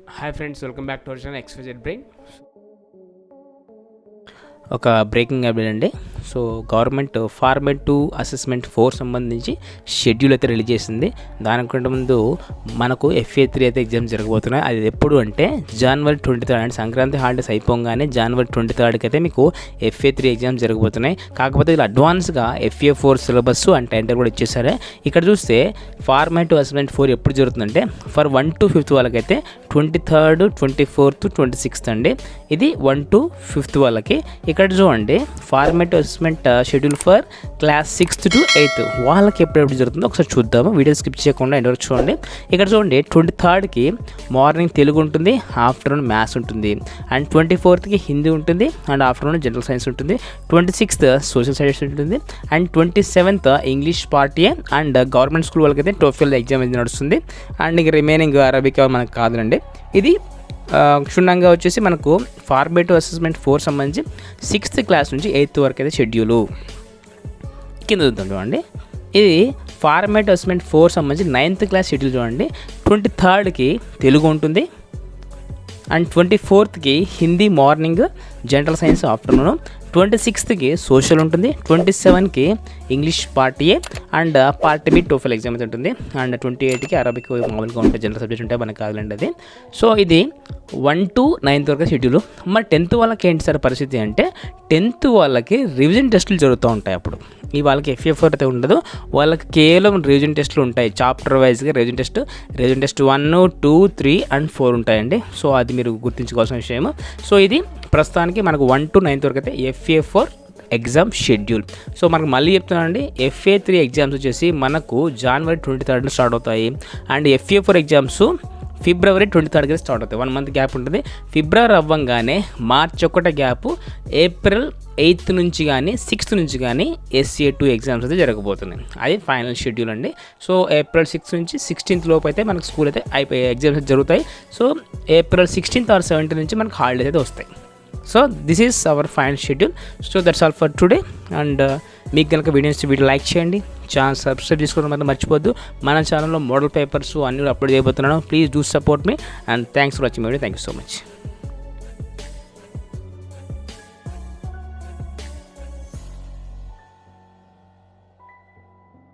Hi friends, welcome back to our channel XYZ Brain. ఒక breaking update అండి. So government format 2 assessment 4 సంబంధించి schedule అయితే release చేసింది. దానికంటే ముందు మనకు FA3 అయితే ఎగ్జామ్స్ జరగబోతున్నాయి. అది ఎప్పుడు అంటే జనవరి 23 అంటే సంక్రాంతి హాలిడేస్ అయిపోగానే జనవరి 23కి అయితే మీకు FA3 ఎగ్జామ్స్ జరగబోతున్నాయి. కాకపోతే ఇలా అడ్వాన్స్గా FA4 సిలబస్ అండ్ టెండర్ కూడా ఇచ్చేసారు. ఇక్కడ చూస్తే ఫార్మేట్ 2 అసెస్మెంట్ 4 ఎప్పుడు జరుగుతుందంటే ఫర్ 1 to 5th వాళ్ళకైతే 23rd, 24th, 26th అండి. ఇది 1 to 5th వాళ్ళకి. ఇక్కడ చూడండి format assessment schedule for class 6th to 8th వాళ్ళకి ఎప్పుడెప్పుడు జరుగుతుందో ఒకసారి చూద్దాము. వీడియో స్కిప్ చేయకుండా ఎండ్ వరకు చూడండి. ఇక్కడ చూడండి 23rdకి మార్నింగ్ తెలుగు ఉంటుంది, ఆఫ్టర్నూన్ మ్యాథ్స్ ఉంటుంది, అండ్ 24thకి హిందీ ఉంటుంది, అండ్ ఆఫ్టర్నూన్ జనరల్ సైన్స్ ఉంటుంది, 26th సోషల్ స్టడీస్ ఉంటుంది, and 27th English part A and government school వాళ్ళకైతే TOEFL ఎగ్జామ్ అనేది నడుస్తుంది. అండ్ ఇక రిమైనింగ్ అరబిక్ మనకు కాదులండి. ఇది క్షుణ్ణంగా వచ్చేసి మనకు ఫార్మేట్ 2 అసెస్మెంట్ 4 సంబంధించి 6th క్లాస్ నుంచి 8th వరకు అయితే షెడ్యూలు కింద చూద్దాం. చూడండి ఇది ఫార్మేట్ అసెస్మెంట్ 4 సంబంధించి 9th క్లాస్ షెడ్యూల్ చూడండి. 23rdకి తెలుగు ఉంటుంది, అండ్ 24thకి Hindi morning, general science afternoon, 26thకి సోషల్ ఉంటుంది, 27కి English part A and part B TOEFL exam అయితే ఉంటుంది, అండ్ 28కి అరబిక్ మామూలుగా ఉంటాయి, జనరల్ సబ్జెక్ట్ ఉంటాయి, మనకు కాదులండి అది. సో ఇది 1 to 9th వరకు షెడ్యూల్. మరి 10th వాళ్ళకి ఏంటి సార్ పరిస్థితి అంటే 10th వాళ్ళకి రివిజన్ టెస్టులు జరుగుతూ ఉంటాయి. అప్పుడు ఈ వాళ్ళకి FA4 అయితే ఉండదు, వాళ్ళకి కేవలం రివిజన్ టెస్టులు ఉంటాయి. చాప్టర్ వైజ్గా రివిజన్ టెస్ట్ 1, 2, 3 and 4 ఉంటాయండి. సో అది మీరు గుర్తుంచుకోవాల్సిన విషయం. సో ఇది ప్రస్తుతానికి మనకు 1 to 9th వరకు అయితే FA4 ఎగ్జామ్ షెడ్యూల్. సో మనకు మళ్ళీ చెప్తున్నానండి, FA3 ఎగ్జామ్స్ వచ్చేసి మనకు జనవరి 23 స్టార్ట్ అవుతాయి, and FA4 exams February 23 start అవుతాయి. 1 month గ్యాప్ ఉంటుంది. ఫిబ్రవరి అవ్వంగానే మార్చ్ 1 గ్యాప్, ఏప్రిల్ 8th నుంచి కానీ 6th నుంచి కానీ SA2 ఎగ్జామ్స్ అయితే జరగబోతున్నాయి. అది ఫైనల్ షెడ్యూల్ అండి. సో ఏప్రిల్ 6 నుంచి 16th లోపు అయితే మనకు స్కూల్ అయితే అయిపోయి ఎగ్జామ్స్ అయితే జరుగుతాయి. So April 16th or 17th నుంచి మనకు హాలిడేస్ అయితే వస్తాయి. So this is our final schedule. So that's all for today. And మీకు కనుక వీడియో లైక్ చేయండి, ఛానల్ సబ్స్క్రైబ్ చేసుకోవడం మాత్రం మర్చిపోద్దు. మన ఛానల్లో మోడల్ పేపర్స్ అన్నీ అప్లోడ్ చేయబోతున్నాను. Please do support me, and thanks for watching video. Thank you so much.